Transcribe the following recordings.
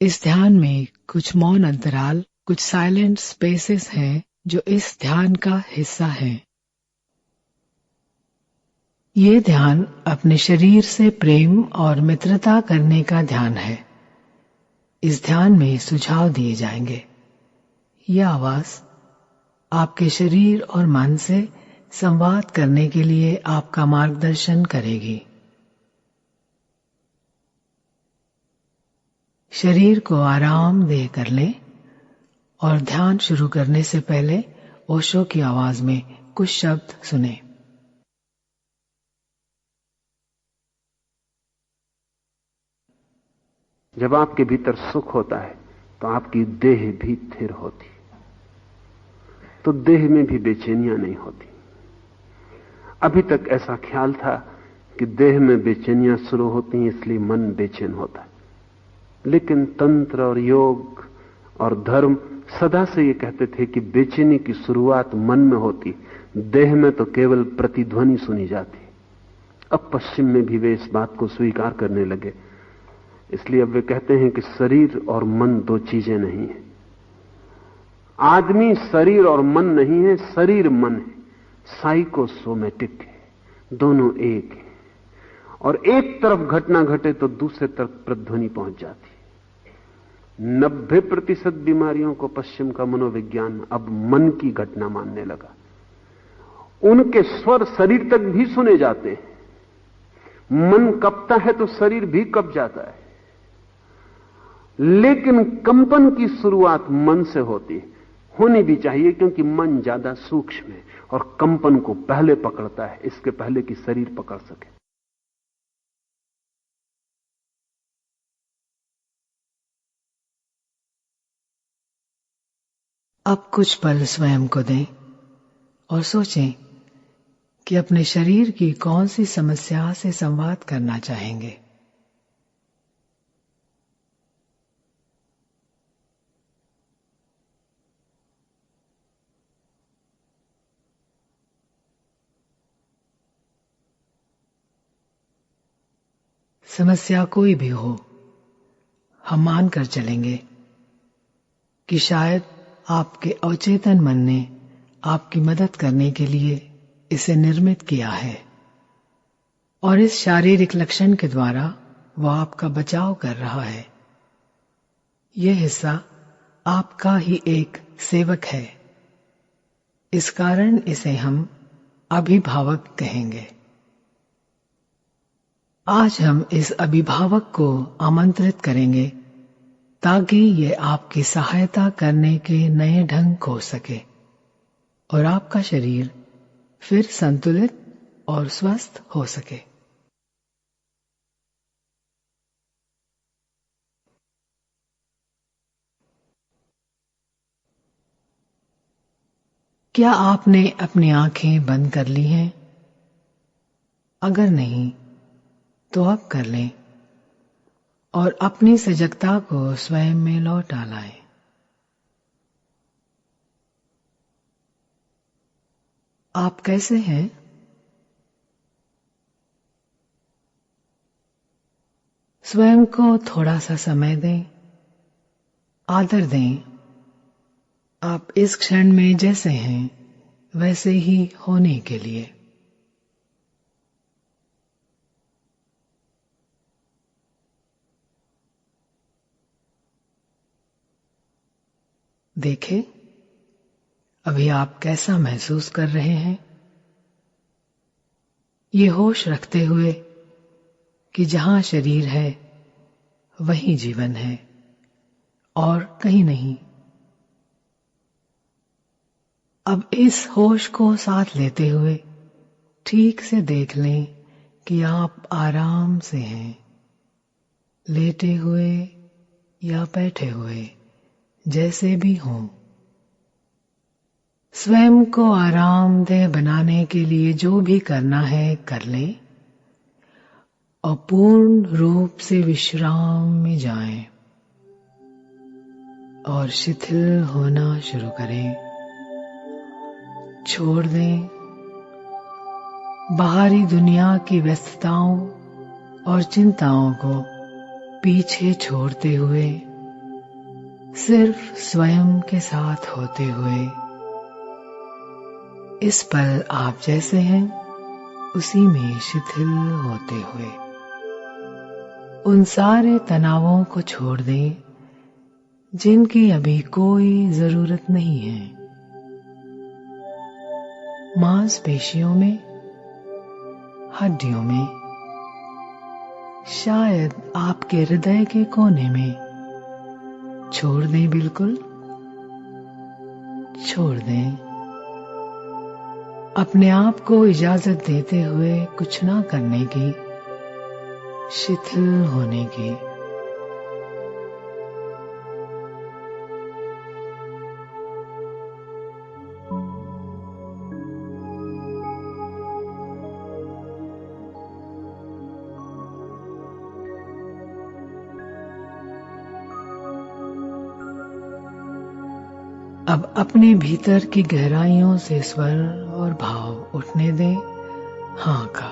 इस ध्यान में कुछ मौन अंतराल, कुछ साइलेंट स्पेसेस हैं जो इस ध्यान का हिस्सा हैं। ये ध्यान अपने शरीर से प्रेम और मित्रता करने का ध्यान है। इस ध्यान में सुझाव दिए जाएंगे। यह आवाज आपके शरीर और मन से संवाद करने के लिए आपका मार्गदर्शन करेगी। शरीर को आरामदेह कर लें और ध्यान शुरू करने से पहले ओशो की आवाज में कुछ शब्द सुनें। जब आपके भीतर सुख होता है तो आपकी देह भी स्थिर होती, तो देह में भी बेचैनियां नहीं होती। अभी तक ऐसा ख्याल था कि देह में बेचैनियां शुरू होती हैं इसलिए मन बेचैन होता है, लेकिन तंत्र और योग और धर्म सदा से ये कहते थे कि बेचैनी की शुरुआत मन में होती, देह में तो केवल प्रतिध्वनि सुनी जाती। अब पश्चिम में भी वे इस बात को स्वीकार करने लगे, इसलिए अब वे कहते हैं कि शरीर और मन दो चीजें नहीं है। आदमी शरीर और मन नहीं है, शरीर मन है, साइकोसोमेटिक है, दोनों एक है। और एक तरफ घटना घटे तो दूसरे तरफ प्रतिध्वनि पहुंच जाती है। 90% बीमारियों को पश्चिम का मनोविज्ञान अब मन की घटना मानने लगा। उनके स्वर शरीर तक भी सुने जाते हैं। मन कपता है तो शरीर भी कप जाता है, लेकिन कंपन की शुरुआत मन से होती है, होनी भी चाहिए, क्योंकि मन ज्यादा सूक्ष्म है और कंपन को पहले पकड़ता है, इसके पहले कि शरीर पकड़ सके। अब कुछ पल स्वयं को दें और सोचें कि अपने शरीर की कौन सी समस्या से संवाद करना चाहेंगे। समस्या कोई भी हो, हम मानकर चलेंगे कि शायद आपके अवचेतन मन ने आपकी मदद करने के लिए इसे निर्मित किया है और इस शारीरिक लक्षण के द्वारा वह आपका बचाव कर रहा है। यह हिस्सा आपका ही एक सेवक है, इस कारण इसे हम अभिभावक कहेंगे। आज हम इस अभिभावक को आमंत्रित करेंगे ताकि ये आपकी सहायता करने के नए ढंग खोज सके और आपका शरीर फिर संतुलित और स्वस्थ हो सके। क्या आपने अपनी आंखें बंद कर ली हैं? अगर नहीं तो अब कर लें और अपनी सजगता को स्वयं में लौटा लाएं। आप कैसे हैं? स्वयं को थोड़ा सा समय दें, आदर दें। आप इस क्षण में जैसे हैं वैसे ही होने के लिए। देखें अभी आप कैसा महसूस कर रहे हैं, ये होश रखते हुए कि जहां शरीर है वहीं जीवन है और कहीं नहीं। अब इस होश को साथ लेते हुए ठीक से देख लें कि आप आराम से हैं, लेटे हुए या बैठे हुए, जैसे भी हों। स्वयं को आरामदेह बनाने के लिए जो भी करना है कर लें और पूर्ण रूप से विश्राम में जाएं और शिथिल होना शुरू करें। छोड़ दें बाहरी दुनिया की व्यस्तताओं और चिंताओं को पीछे छोड़ते हुए सिर्फ स्वयं के साथ होते हुए इस पल आप जैसे हैं उसी में शिथिल होते हुए उन सारे तनावों को छोड़ दें जिनकी अभी कोई जरूरत नहीं है। मांसपेशियों में, हड्डियों में, शायद आपके हृदय के कोने में छोड़ दें, बिल्कुल छोड़ दें। अपने आप को इजाजत देते हुए कुछ ना करने की, शिथिल होने की। अब अपने भीतर की गहराइयों से स्वर और भाव उठने दें। हाँ का,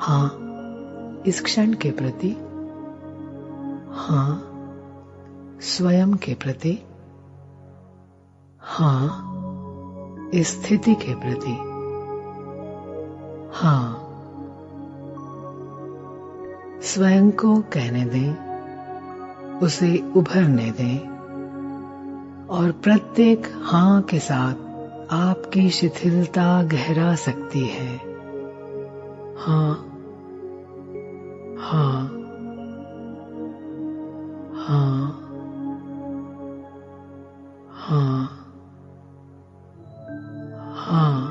हाँ इस क्षण के प्रति, हाँ स्वयं के प्रति, हाँ इस स्थिति के प्रति, हाँ स्वयं को कहने दें, उसे उभरने दें और प्रत्येक हाँ के साथ आपकी शिथिलता गहरा सकती है। हाँ, हाँ, हाँ, हाँ, हाँ,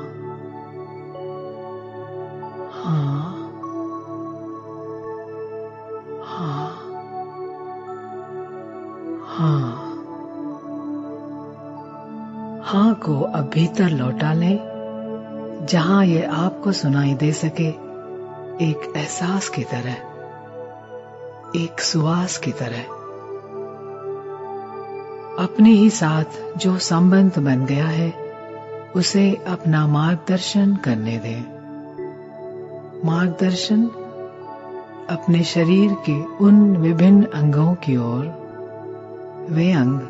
हाँ, हाँ, हाँ। हाँ को अब भीतर लौटा लें, जहां ये आपको सुनाई दे सके, एक एहसास की तरह, एक सुवास की तरह। अपने ही साथ जो संबंध बन गया है उसे अपना मार्गदर्शन करने दें। मार्गदर्शन अपने शरीर के उन विभिन्न अंगों की ओर, वे अंग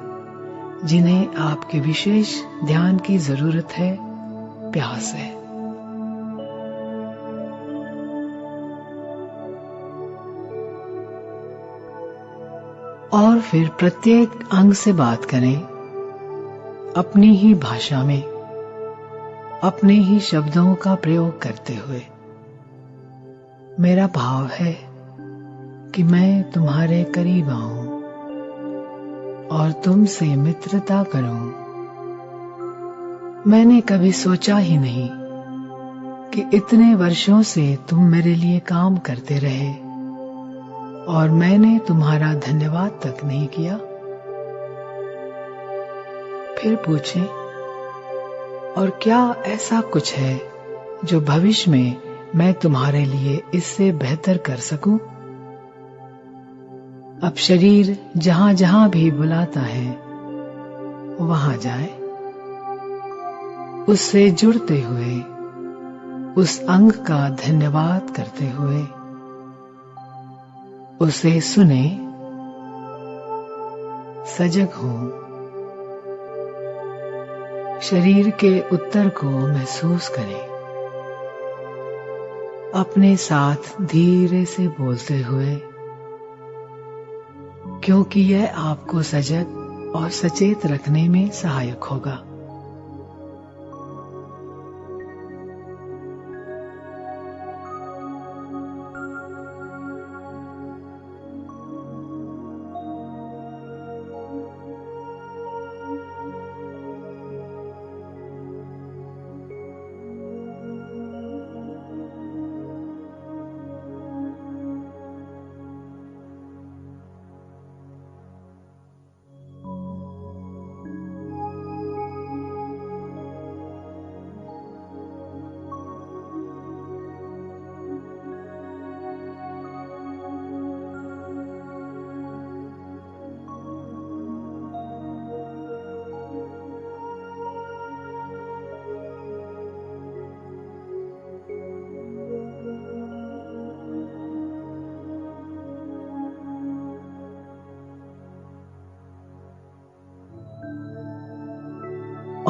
जिन्हें आपके विशेष ध्यान की जरूरत है, प्यास है। और फिर प्रत्येक अंग से बात करें, अपनी ही भाषा में, अपने ही शब्दों का प्रयोग करते हुए। मेरा भाव है कि मैं तुम्हारे करीब आऊं और तुमसे मित्रता करूं। मैंने कभी सोचा ही नहीं कि इतने वर्षों से तुम मेरे लिए काम करते रहे और मैंने तुम्हारा धन्यवाद तक नहीं किया। फिर पूछें, और क्या ऐसा कुछ है जो भविष्य में मैं तुम्हारे लिए इससे बेहतर कर सकूं? अब शरीर जहां जहां भी बुलाता है वहां जाए, उससे जुड़ते हुए, उस अंग का धन्यवाद करते हुए, उसे सुने, सजग हो, शरीर के उत्तर को महसूस करें, अपने साथ धीरे से बोलते हुए, क्योंकि यह आपको सजग और सचेत रखने में सहायक होगा।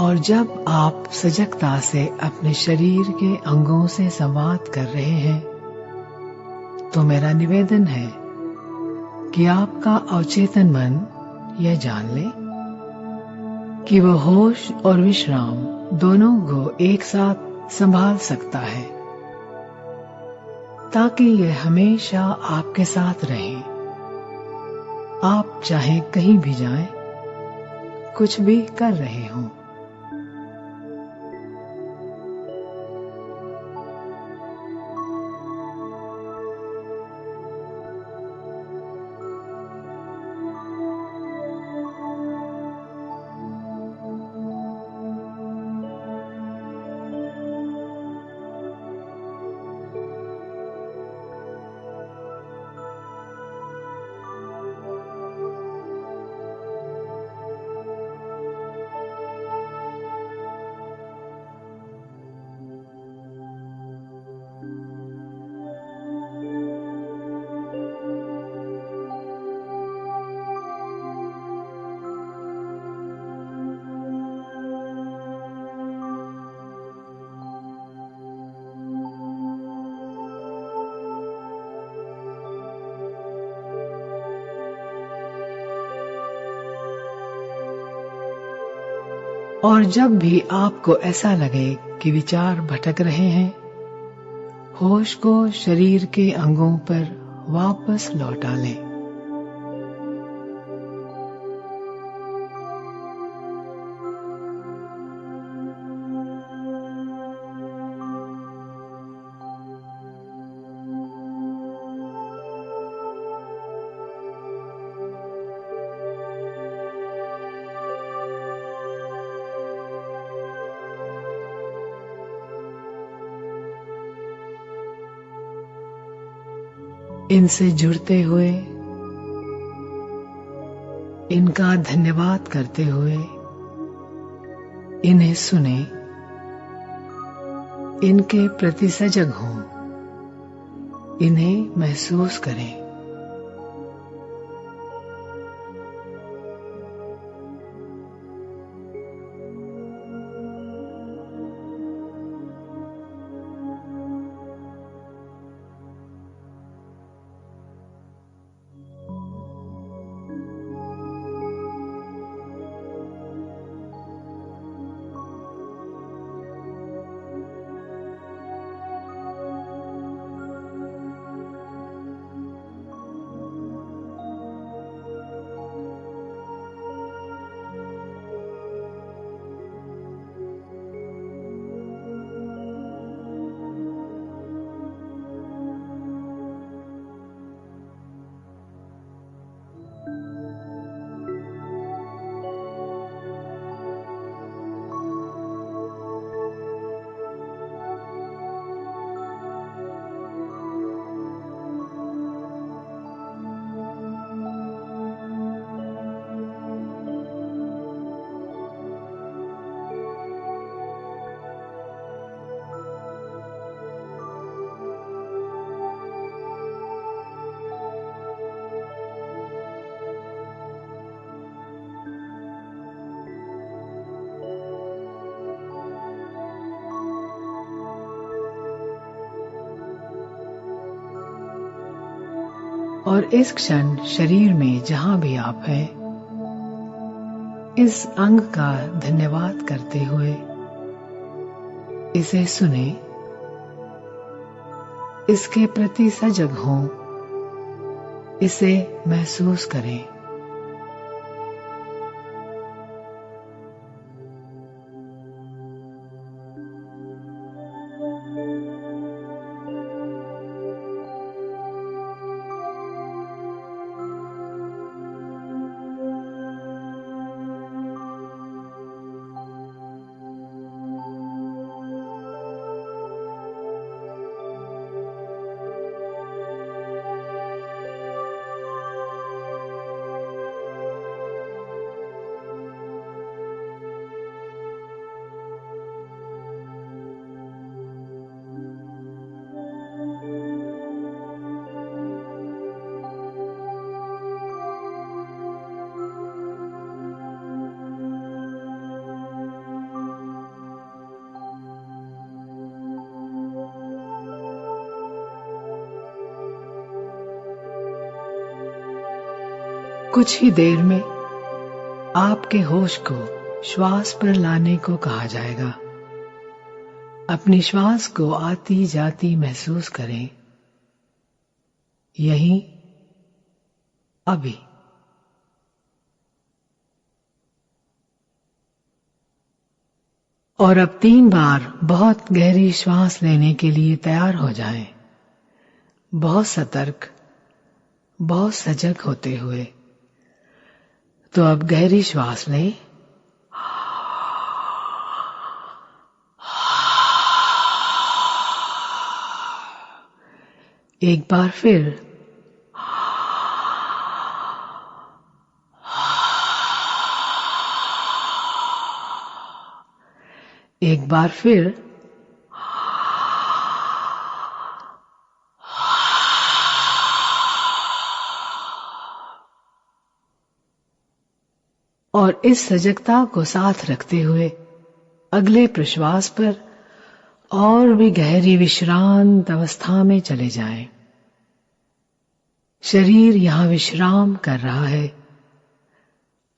और जब आप सजगता से अपने शरीर के अंगों से संवाद कर रहे हैं, तो मेरा निवेदन है कि आपका अवचेतन मन यह जान ले कि वह होश और विश्राम दोनों को एक साथ संभाल सकता है, ताकि यह हमेशा आपके साथ रहे। आप चाहे कहीं भी जाएं, कुछ भी कर रहे हों। और जब भी आपको ऐसा लगे कि विचार भटक रहे हैं, होश को शरीर के अंगों पर वापस लौटा लें। इनसे जुड़ते हुए, इनका धन्यवाद करते हुए इन्हें सुने, इनके प्रति सजग हों, इन्हें महसूस करें। और इस क्षण शरीर में जहां भी आप हैं, इस अंग का धन्यवाद करते हुए इसे सुने, इसके प्रति सजग हों, इसे महसूस करें। कुछ ही देर में आपके होश को श्वास पर लाने को कहा जाएगा। अपनी श्वास को आती जाती महसूस करें, यहीं अभी। और अब 3 बार बहुत गहरी श्वास लेने के लिए तैयार हो जाएं, बहुत सतर्क, बहुत सजग होते हुए। तो अब गहरी श्वास लें, एक बार फिर, एक बार फिर, और इस सजगता को साथ रखते हुए अगले प्रश्वास पर और भी गहरी विश्रांत अवस्था में चले जाएं। शरीर यहां विश्राम कर रहा है।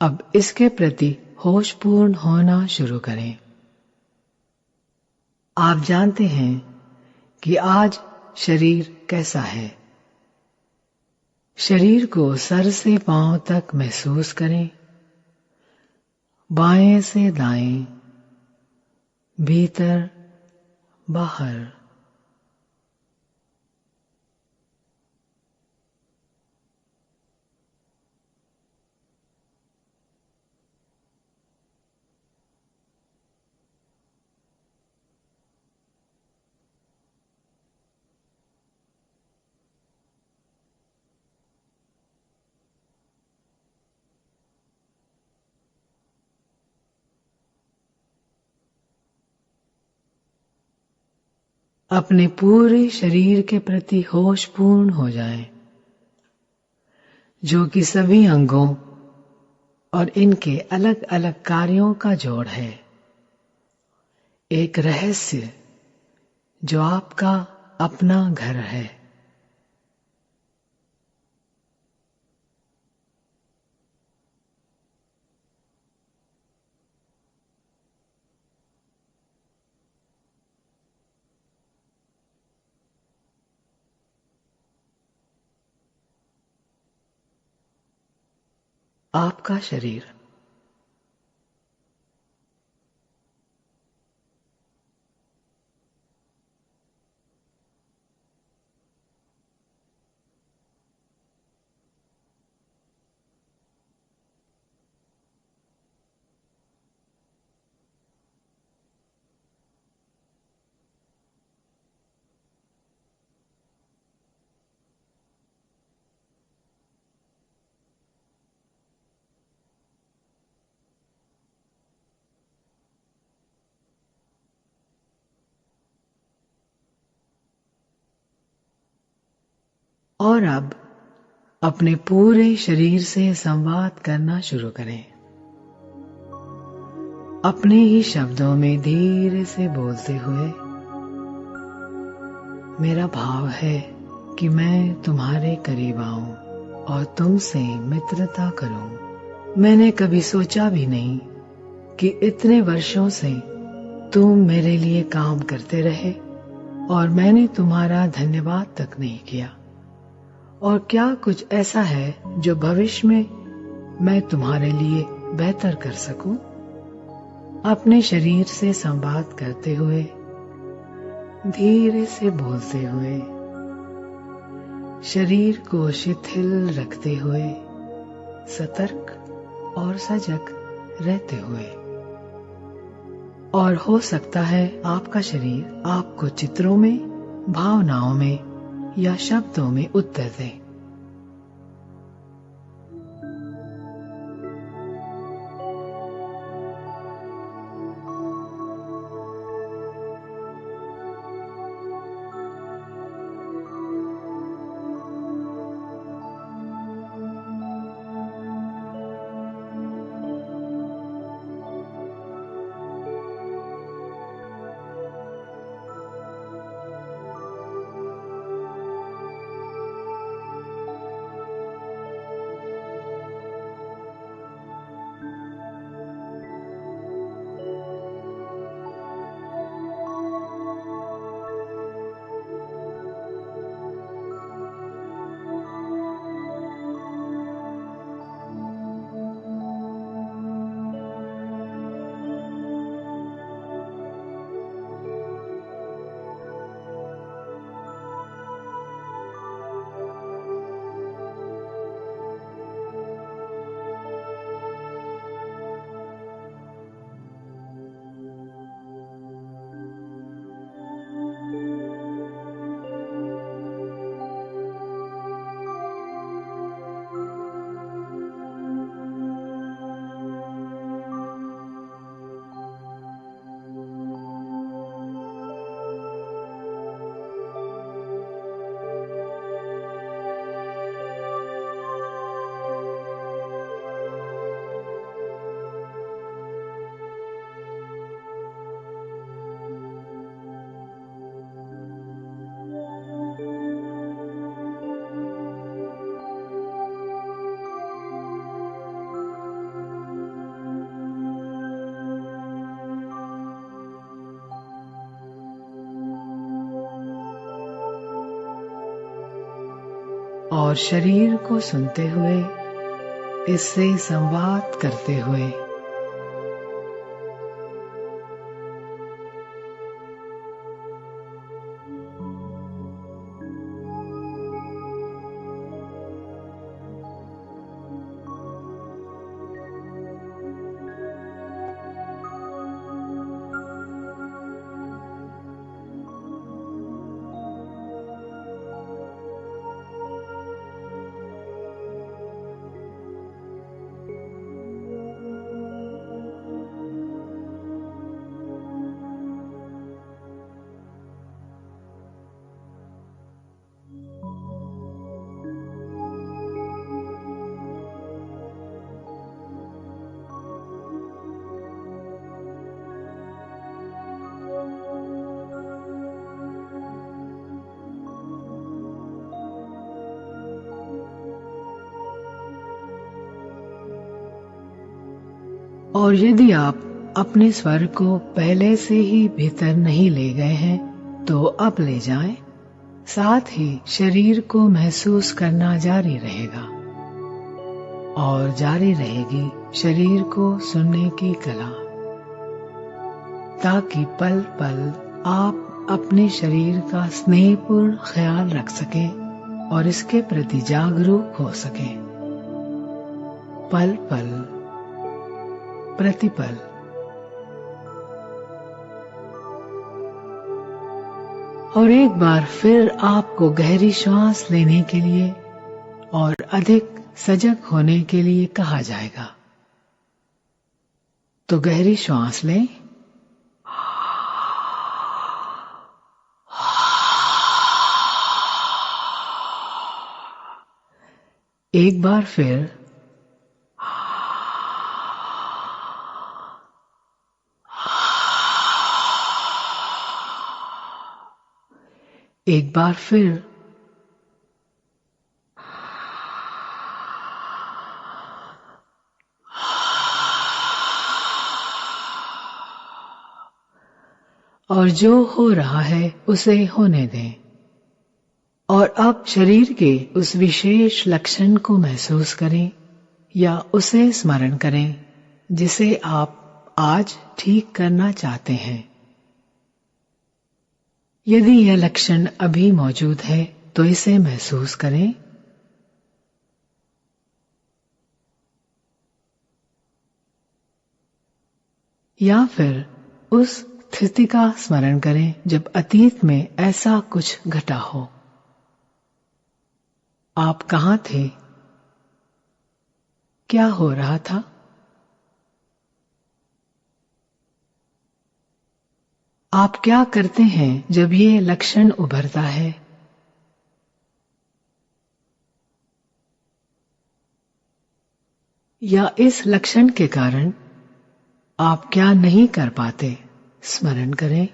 अब इसके प्रति होशपूर्ण होना शुरू करें। आप जानते हैं कि आज शरीर कैसा है। शरीर को सर से पांव तक महसूस करें, बाएं से दाएं, भीतर बाहर। अपने पूरे शरीर के प्रति होशपूर्ण हो जाएं, जो कि सभी अंगों और इनके अलग अलग कार्यों का जोड़ है। एक रहस्य जो आपका अपना घर है। आपका शरीर। और अब अपने पूरे शरीर से संवाद करना शुरू करें। अपने ही शब्दों में धीरे से बोलते हुए, मेरा भाव है कि मैं तुम्हारे करीब आऊं और तुमसे मित्रता करूं। मैंने कभी सोचा भी नहीं कि इतने वर्षों से तुम मेरे लिए काम करते रहे और मैंने तुम्हारा धन्यवाद तक नहीं किया। और क्या कुछ ऐसा है जो भविष्य में मैं तुम्हारे लिए बेहतर कर सकूं? अपने शरीर से संवाद करते हुए, धीरे से बोलते हुए, शरीर को शिथिल रखते हुए, सतर्क और सजग रहते हुए। और हो सकता है आपका शरीर आपको चित्रों में, भावनाओं में या शब्दों में उत्तर दे। और शरीर को सुनते हुए, इससे संवाद करते हुए। और यदि आप अपने स्वर को पहले से ही भीतर नहीं ले गए हैं तो अब ले जाएं। साथ ही शरीर को महसूस करना जारी रहेगा और जारी रहेगी शरीर को सुनने की कला, ताकि पल पल आप अपने शरीर का स्नेहपूर्ण ख्याल रख सकें और इसके प्रति जागरूक हो सकें। पल पल प्रतिपल। और एक बार फिर आपको गहरी श्वास लेने के लिए और अधिक सजग होने के लिए कहा जाएगा। तो गहरी श्वास लें। एक बार फिर एक बार फिर और जो हो रहा है उसे होने दें। और अब शरीर के उस विशेष लक्षण को महसूस करें या उसे स्मरण करें जिसे आप आज ठीक करना चाहते हैं। यदि यह लक्षण अभी मौजूद है तो इसे महसूस करें। या फिर उस स्थिति का स्मरण करें जब अतीत में ऐसा कुछ घटा हो। आप कहाँ थे? क्या हो रहा था? आप क्या करते हैं जब ये लक्षण उभरता है? या इस लक्षण के कारण आप क्या नहीं कर पाते? स्मरण करें।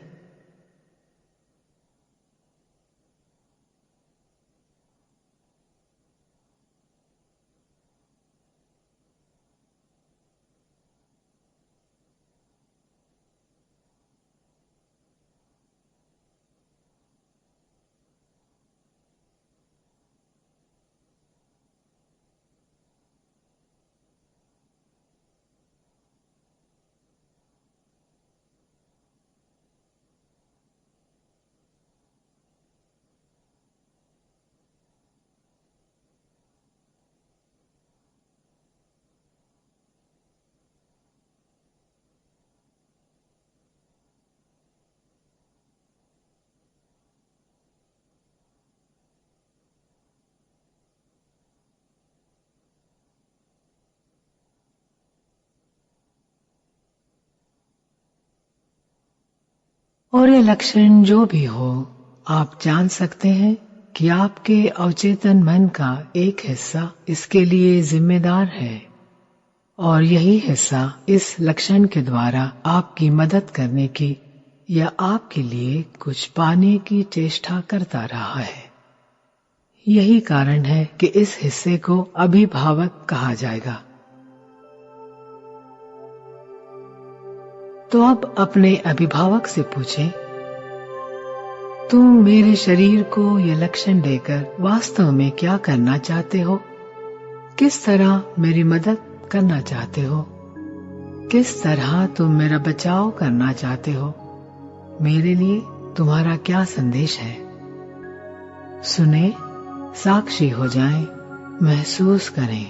और ये लक्षण जो भी हो, आप जान सकते हैं कि आपके अवचेतन मन का एक हिस्सा इसके लिए जिम्मेदार है और यही हिस्सा इस लक्षण के द्वारा आपकी मदद करने की या आपके लिए कुछ पाने की चेष्टा करता रहा है। यही कारण है कि इस हिस्से को अभिभावक कहा जाएगा। तो अब अपने अभिभावक से पूछें, तुम मेरे शरीर को यह लक्षण देकर वास्तव में क्या करना चाहते हो? किस तरह मेरी मदद करना चाहते हो? किस तरह तुम मेरा बचाव करना चाहते हो? मेरे लिए तुम्हारा क्या संदेश है? सुने, साक्षी हो जाएं, महसूस करें।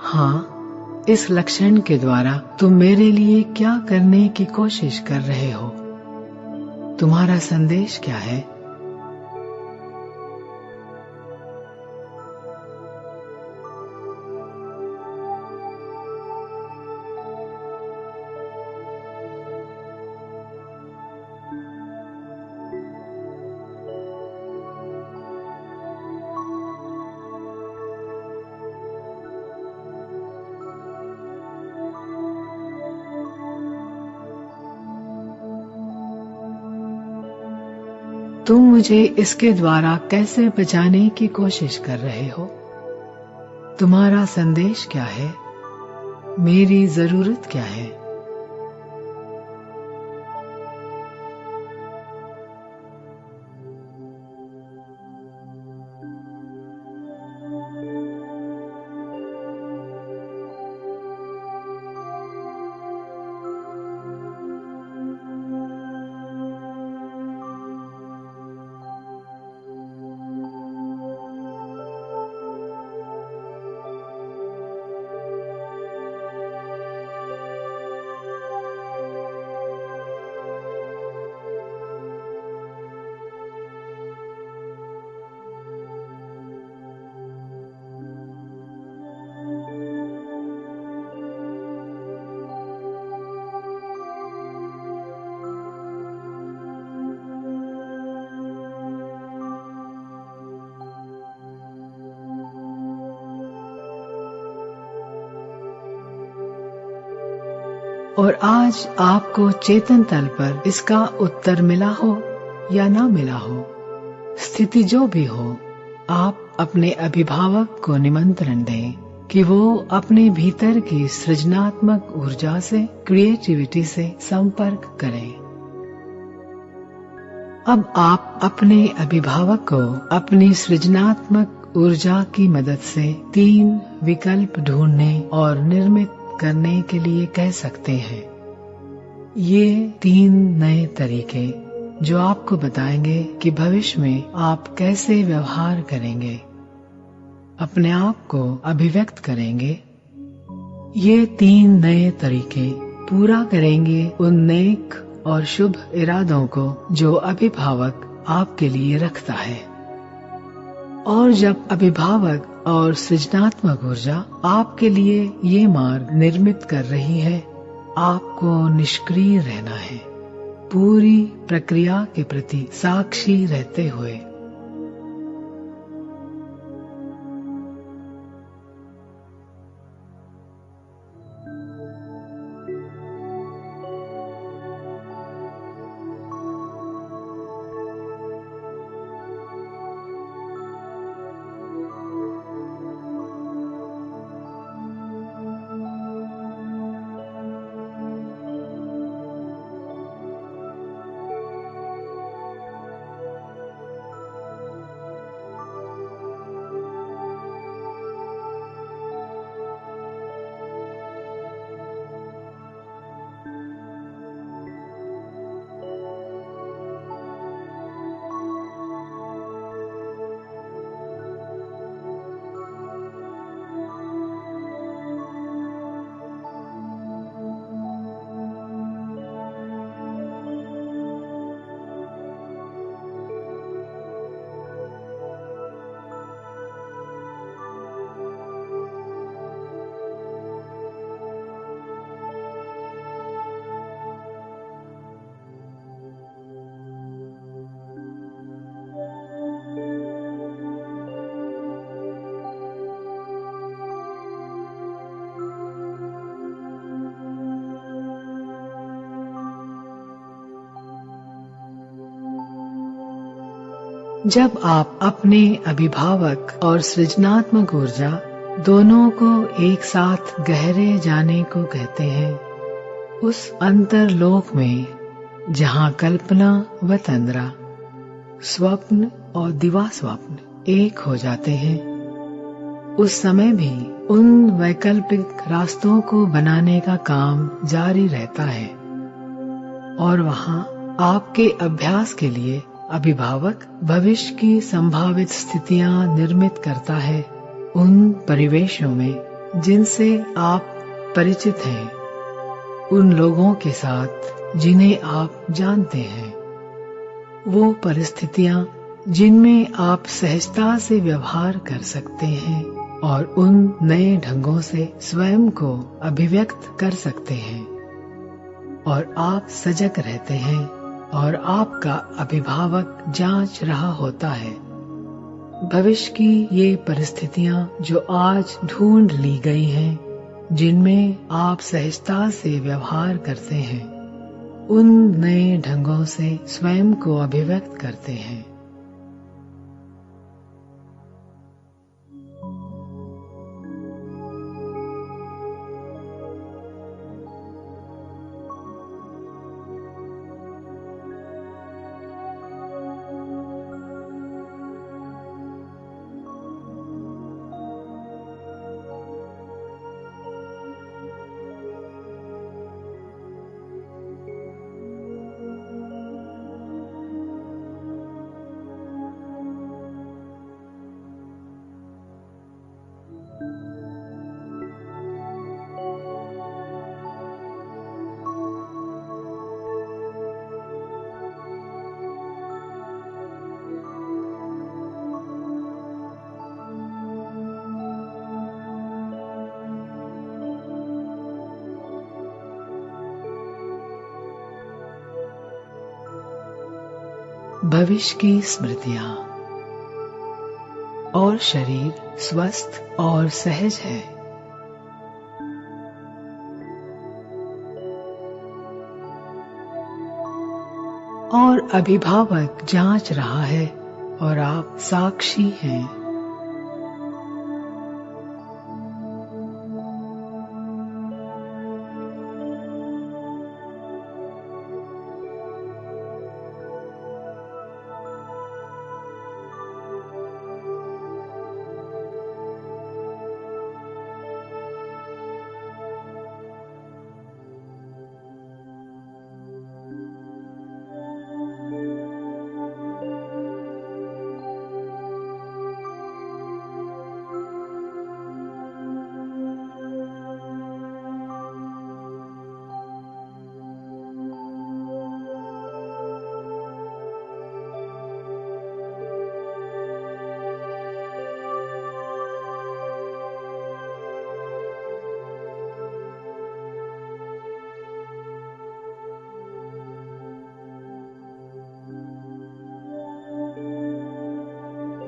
हाँ, इस लक्षण के द्वारा तुम मेरे लिए क्या करने की कोशिश कर रहे हो? तुम्हारा संदेश क्या है? तुम मुझे इसके द्वारा कैसे बचाने की कोशिश कर रहे हो? तुम्हारा संदेश क्या है? मेरी जरूरत क्या है? और आज आपको चेतन तल पर इसका उत्तर मिला हो या ना मिला हो, स्थिति जो भी हो, आप अपने अभिभावक को निमंत्रण दें कि वो अपने भीतर की सृजनात्मक ऊर्जा से, क्रिएटिविटी से संपर्क करें। अब आप अपने अभिभावक को अपनी सृजनात्मक ऊर्जा की मदद से 3 विकल्प ढूंढने और निर्मित करने के लिए कह सकते हैं। ये 3 नए तरीके जो आपको बताएंगे कि भविष्य में आप कैसे व्यवहार करेंगे, अपने आप को अभिव्यक्त करेंगे। ये 3 नए तरीके पूरा करेंगे उन नेक और शुभ इरादों को जो अभिभावक आपके लिए रखता है। और जब अभिभावक और सृजनात्मक ऊर्जा आपके लिए ये मार्ग निर्मित कर रही है, आपको निष्क्रिय रहना है, पूरी प्रक्रिया के प्रति साक्षी रहते हुए। जब आप अपने अभिभावक और सृजनात्मक ऊर्जा दोनों को एक साथ गहरे जाने को कहते हैं, उस अंतरलोक में जहाँ कल्पना व तंद्रा, स्वप्न और दिवा स्वप्न एक हो जाते हैं, उस समय भी उन वैकल्पिक रास्तों को बनाने का काम जारी रहता है और वहाँ आपके अभ्यास के लिए अभिभावक भविष्य की संभावित स्थितियां निर्मित करता है उन परिवेशों में जिनसे आप परिचित हैं, उन लोगों के साथ जिन्हें आप जानते हैं, वो परिस्थितियां जिनमें आप सहजता से व्यवहार कर सकते हैं और उन नए ढंगों से स्वयं को अभिव्यक्त कर सकते हैं, और आप सजग रहते हैं और आपका अभिभावक जांच रहा होता है भविष्य की ये परिस्थितियां जो आज ढूंढ ली गई हैं, जिनमें आप सहजता से व्यवहार करते हैं, उन नए ढंगों से स्वयं को अभिव्यक्त करते हैं। भविष्य की स्मृतियां और शरीर स्वस्थ और सहज है। और अभिभावक जांच रहा है और आप साक्षी हैं।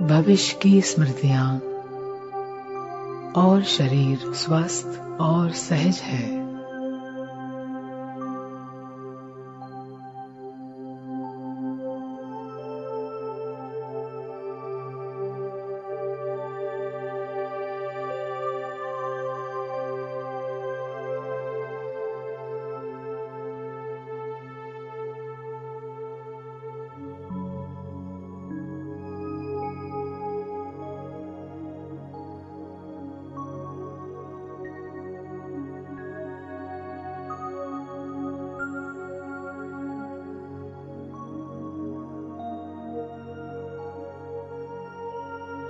भविष्य की स्मृतियां और शरीर स्वस्थ और सहज है।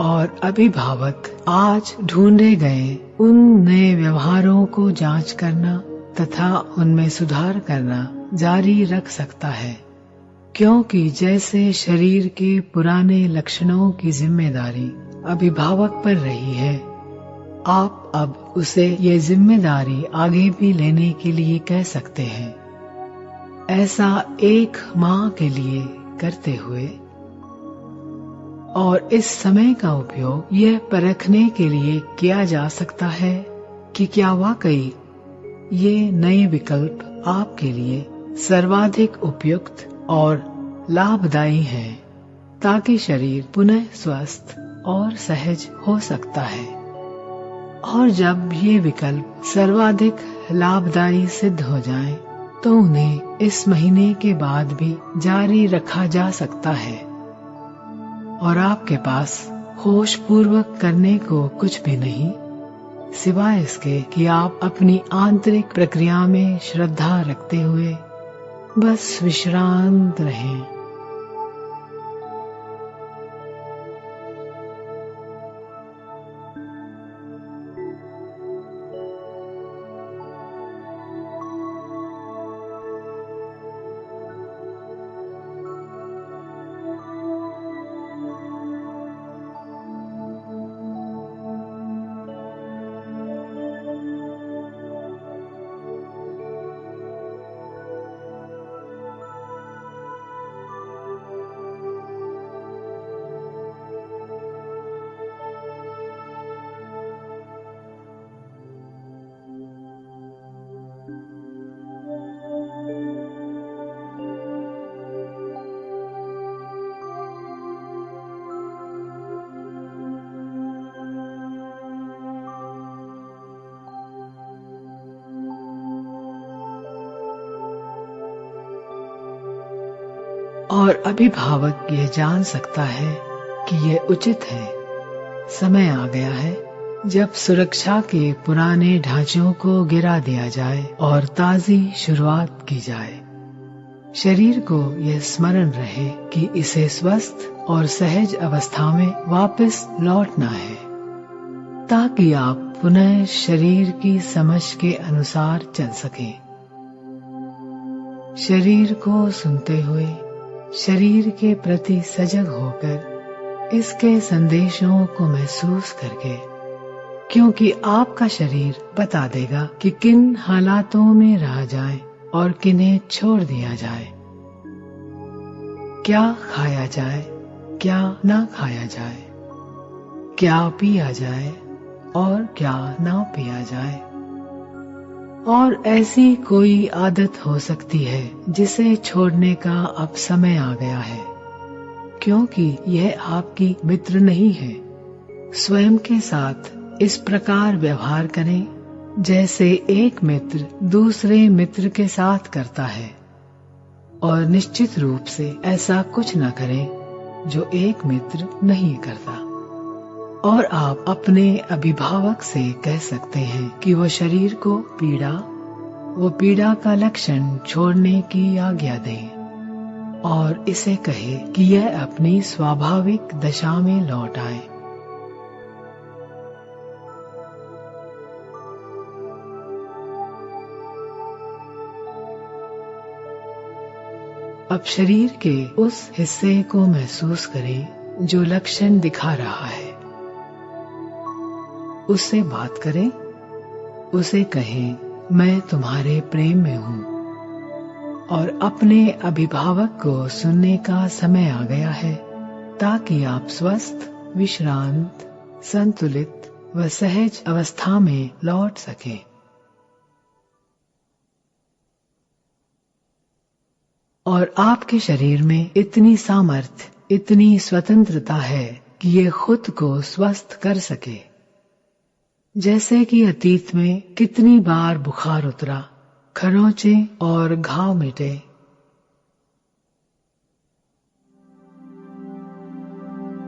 और अभिभावक आज ढूंढे गए उन नए व्यवहारों को जांच करना तथा उनमें सुधार करना जारी रख सकता है, क्योंकि जैसे शरीर के पुराने लक्षणों की जिम्मेदारी अभिभावक पर रही है, आप अब उसे ये जिम्मेदारी आगे भी लेने के लिए कह सकते हैं। ऐसा 1 माह के लिए करते हुए और इस समय का उपयोग यह परखने के लिए किया जा सकता है कि क्या वाकई ये नए विकल्प आपके लिए सर्वाधिक उपयुक्त और लाभदायी हैं ताकि शरीर पुनः स्वस्थ और सहज हो सकता है। और जब ये विकल्प सर्वाधिक लाभदायी सिद्ध हो जाएं, तो उन्हें इस महीने के बाद भी जारी रखा जा सकता है। और आपके पास होश पूर्वक करने को कुछ भी नहीं, सिवाय इसके कि आप अपनी आंतरिक प्रक्रिया में श्रद्धा रखते हुए बस विश्रांत रहें। और अभिभावक यह जान सकता है कि यह उचित है। समय आ गया है जब सुरक्षा के पुराने ढांचों को गिरा दिया जाए और ताजी शुरुआत की जाए। शरीर को यह स्मरण रहे कि इसे स्वस्थ और सहज अवस्था में वापस लौटना है, ताकि आप पुनः शरीर की समझ के अनुसार चल सकें। शरीर को सुनते हुए, शरीर के प्रति सजग होकर, इसके संदेशों को महसूस करके, क्योंकि आपका शरीर बता देगा कि किन हालातों में रहा जाए और किन्हें छोड़ दिया जाए, क्या खाया जाए, क्या ना खाया जाए, क्या पिया जाए और क्या ना पिया जाए। और ऐसी कोई आदत हो सकती है जिसे छोड़ने का अब समय आ गया है, क्योंकि यह आपकी मित्र नहीं है। स्वयं के साथ इस प्रकार व्यवहार करें जैसे एक मित्र दूसरे मित्र के साथ करता है, और निश्चित रूप से ऐसा कुछ न करें जो एक मित्र नहीं करता। और आप अपने अभिभावक से कह सकते हैं कि वो शरीर को वो पीड़ा का लक्षण छोड़ने की आज्ञा दें, और इसे कहे कि यह अपनी स्वाभाविक दशा में लौट आए। अब शरीर के उस हिस्से को महसूस करें जो लक्षण दिखा रहा है। उससे बात करें, उसे कहें मैं तुम्हारे प्रेम में हूँ, और अपने अभिभावक को सुनने का समय आ गया है, ताकि आप स्वस्थ, विश्रांत, संतुलित व सहज अवस्था में लौट सकें। और आपके शरीर में इतनी सामर्थ्य, इतनी स्वतंत्रता है कि ये खुद को स्वस्थ कर सके। जैसे कि अतीत में कितनी बार बुखार उतरा, खरोंचे और घाव मिटे।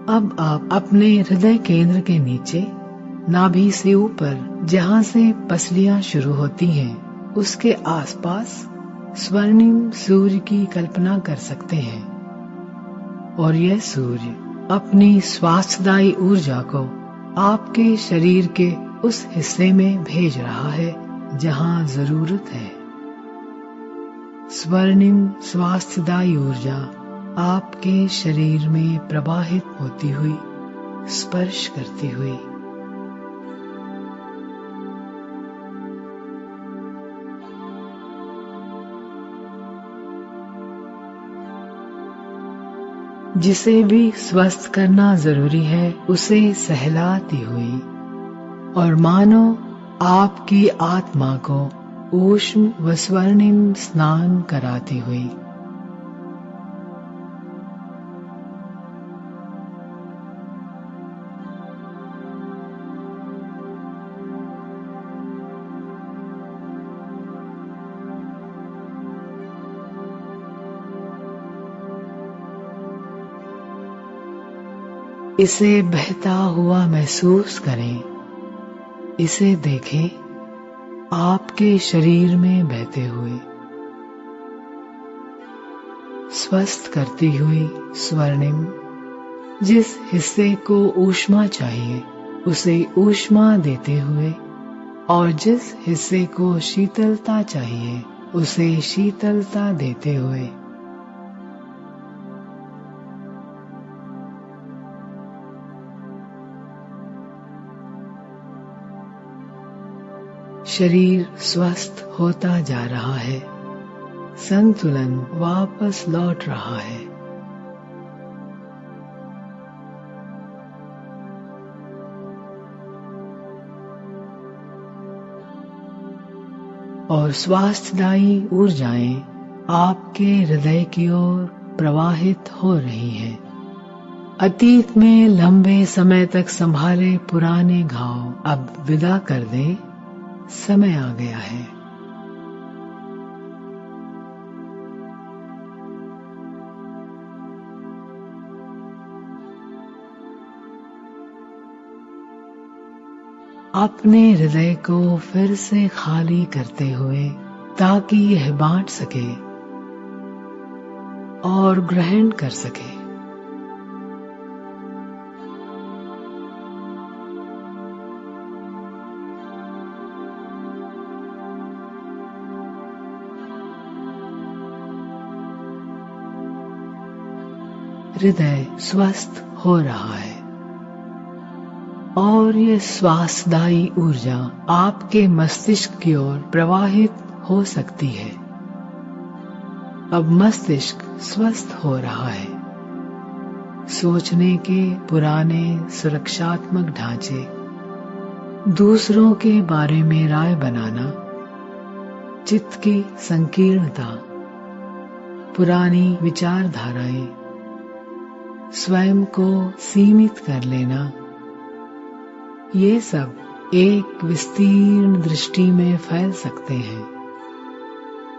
अब आप अपने हृदय केंद्र के नीचे, नाभि से ऊपर, जहां से पसलियां शुरू होती हैं, उसके आसपास स्वर्णिम सूर्य की कल्पना कर सकते हैं। और यह सूर्य अपनी स्वास्थ्यदायी ऊर्जा को आपके शरीर के उस हिस्से में भेज रहा है जहां जरूरत है। स्वर्णिम स्वास्थ्यदायी ऊर्जा आपके शरीर में प्रवाहित होती हुई, स्पर्श करती हुई, जिसे भी स्वस्थ करना जरूरी है उसे सहलाती हुई, और मानो आपकी आत्मा को ऊष्म व स्वर्णिम स्नान कराती हुई। इसे बहता हुआ महसूस करें, इसे देखें आपके शरीर में बहते हुए। स्वस्थ करती हुई स्वर्णिम जिस हिस्से को ऊष्मा चाहिए उसे ऊष्मा देते हुए, और जिस हिस्से को शीतलता चाहिए उसे शीतलता देते हुए। शरीर स्वस्थ होता जा रहा है, संतुलन वापस लौट रहा है। और स्वास्थ्यदायी ऊर्जाएं आपके हृदय की ओर प्रवाहित हो रही हैं। अतीत में लंबे समय तक संभाले पुराने घाव अब विदा कर दें, समय आ गया है। अपने हृदय को फिर से खाली करते हुए, ताकि यह बांट सके और ग्रहण कर सके। हृदय स्वस्थ हो रहा है और ये स्वास्थ्यदायी ऊर्जा आपके मस्तिष्क की ओर प्रवाहित हो सकती है। अब मस्तिष्क स्वस्थ हो रहा है। सोचने के पुराने सुरक्षात्मक ढांचे, दूसरों के बारे में राय बनाना, चित्त की संकीर्णता, पुरानी विचारधाराएं, स्वयं को सीमित कर लेना, ये सब एक विस्तीर्ण दृष्टि में फैल सकते हैं।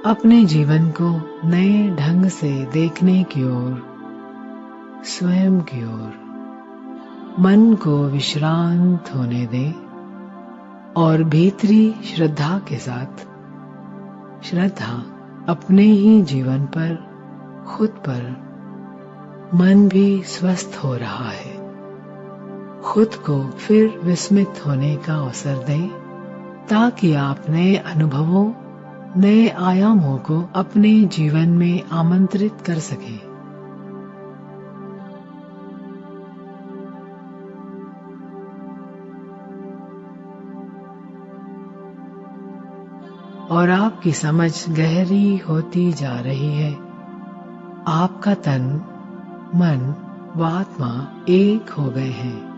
अपने जीवन को नए ढंग से देखने की ओर, स्वयं की ओर मन को विश्रांत होने दें और भीतरी श्रद्धा के साथ, श्रद्धा अपने ही जीवन पर, खुद पर, मन भी स्वस्थ हो रहा है। खुद को फिर विस्मित होने का अवसर दें, ताकि आप नए अनुभवों, नए आयामों को अपने जीवन में आमंत्रित कर सकें। और आपकी समझ गहरी होती जा रही है। आपका तन, मन व आत्मा एक हो गए हैं।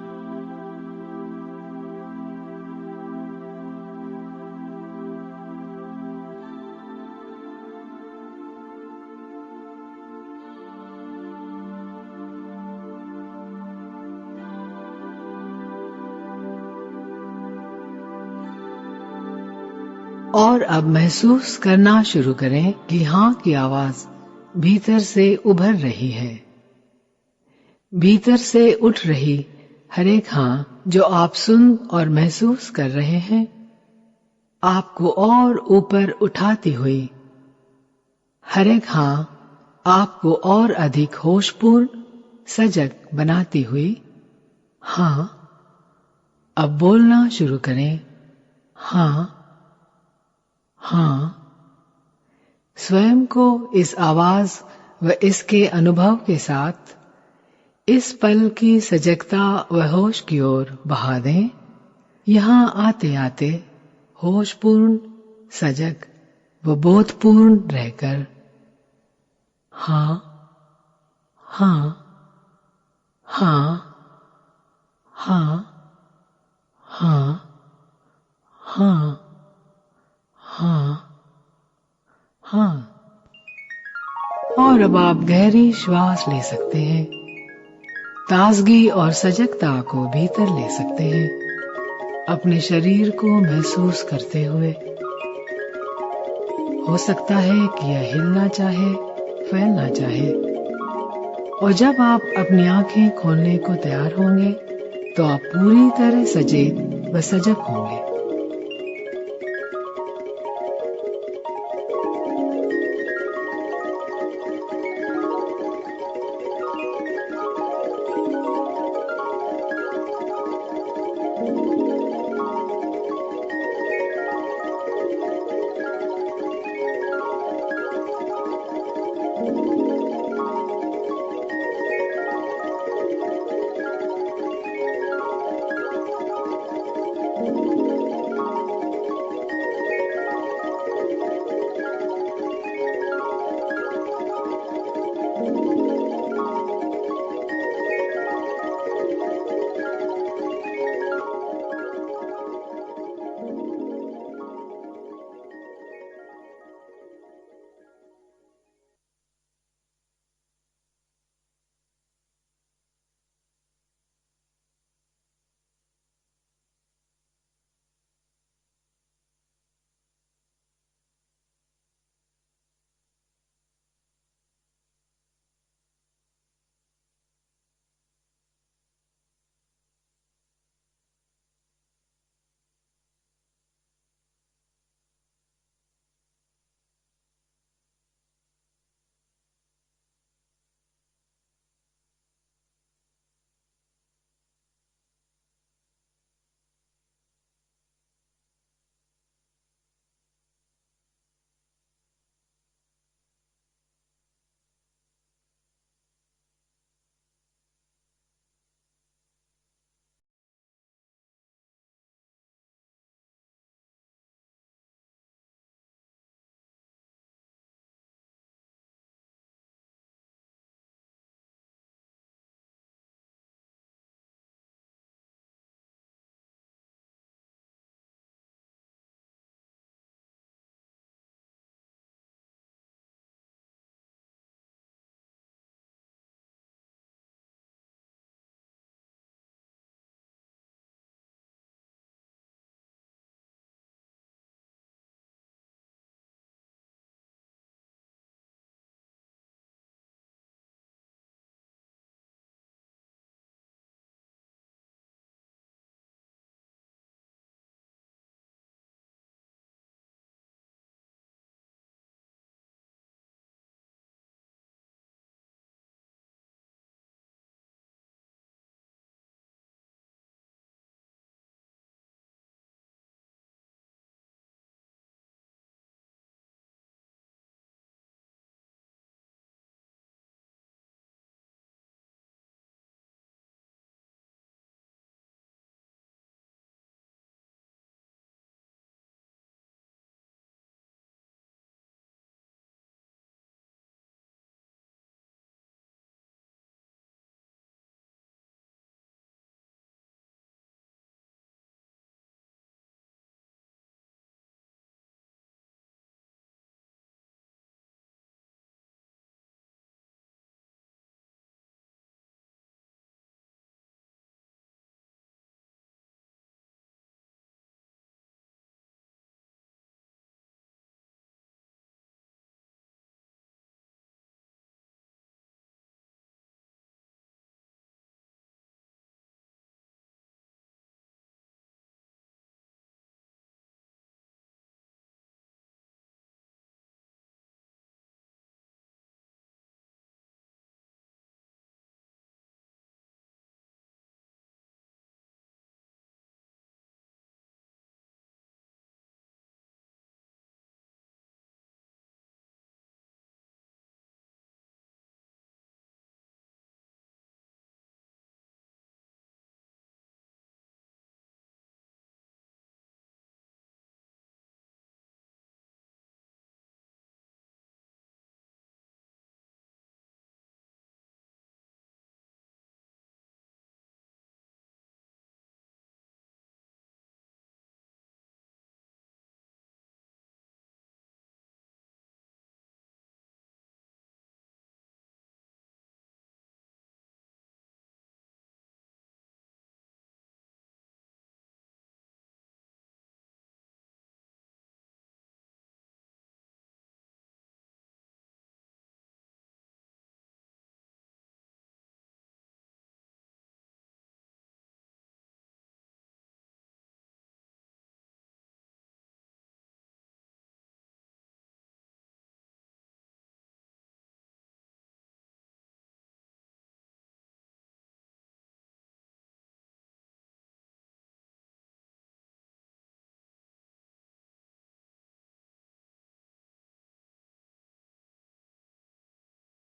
और अब महसूस करना शुरू करें कि हाँ की आवाज भीतर से उभर रही है। भीतर से उठ रही हर एक हाँ जो आप सुन और महसूस कर रहे हैं, आपको और ऊपर उठाती हुई। हर एक हाँ आपको और अधिक होशपूर्ण, सजग बनाती हुई। हाँ, अब बोलना शुरू करें। हाँ, हाँ। स्वयं को इस आवाज व इसके अनुभव के साथ इस पल की सजगता व होश की ओर बहा दें। यहाँ आते आते होशपूर्ण, सजग व बोधपूर्ण रहकर हाँ, हाँ, हाँ, हाँ, हाँ, हाँ, हाँ, हाँ। और अब आप गहरी श्वास ले सकते हैं। ताजगी और सजगता को भीतर ले सकते हैं, अपने शरीर को महसूस करते हुए। हो सकता है कि यह हिलना चाहे, फैलना चाहे। और जब आप अपनी आंखें खोलने को तैयार होंगे तो आप पूरी तरह सचेत व सजग होंगे।